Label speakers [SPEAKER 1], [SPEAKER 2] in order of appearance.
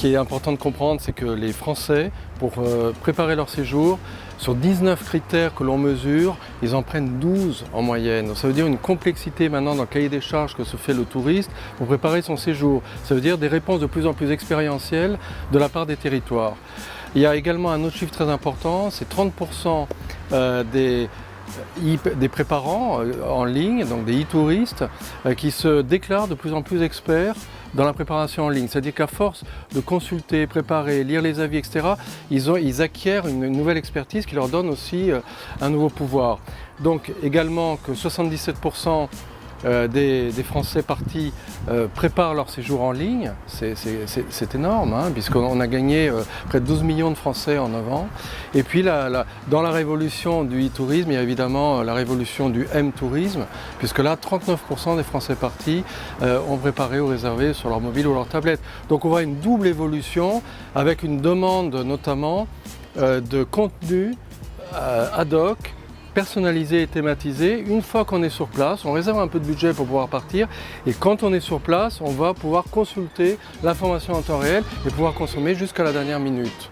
[SPEAKER 1] qui est important de comprendre, c'est que les Français, pour préparer leur séjour, sur 19 critères que l'on mesure, ils en prennent 12 en moyenne. Donc ça veut dire une complexité maintenant dans le cahier des charges que se fait le touriste pour préparer son séjour. Ça veut dire des réponses de plus en plus expérientielles de la part des territoires. Il y a également un autre chiffre très important, c'est 30% des préparants en ligne, donc des e-touristes, qui se déclarent de plus en plus experts dans la préparation en ligne. C'est-à-dire qu'à force de consulter, préparer, lire les avis, etc., ils acquièrent une nouvelle expertise qui leur donne aussi un nouveau pouvoir. Donc également que 77% des Français partis préparent leur séjour en ligne, c'est énorme, hein, puisqu'on a gagné près de 12 millions de Français en 9 ans. Et puis dans la révolution du e-tourisme, il y a évidemment la révolution du m-tourisme, puisque là 39% des Français partis ont préparé ou réservé sur leur mobile ou leur tablette. Donc on voit une double évolution avec une demande notamment de contenu ad hoc, personnalisé et thématisé. Une fois qu'on est sur place, on réserve un peu de budget pour pouvoir partir et quand on est sur place, on va pouvoir consulter l'information en temps réel et pouvoir consommer jusqu'à la dernière minute.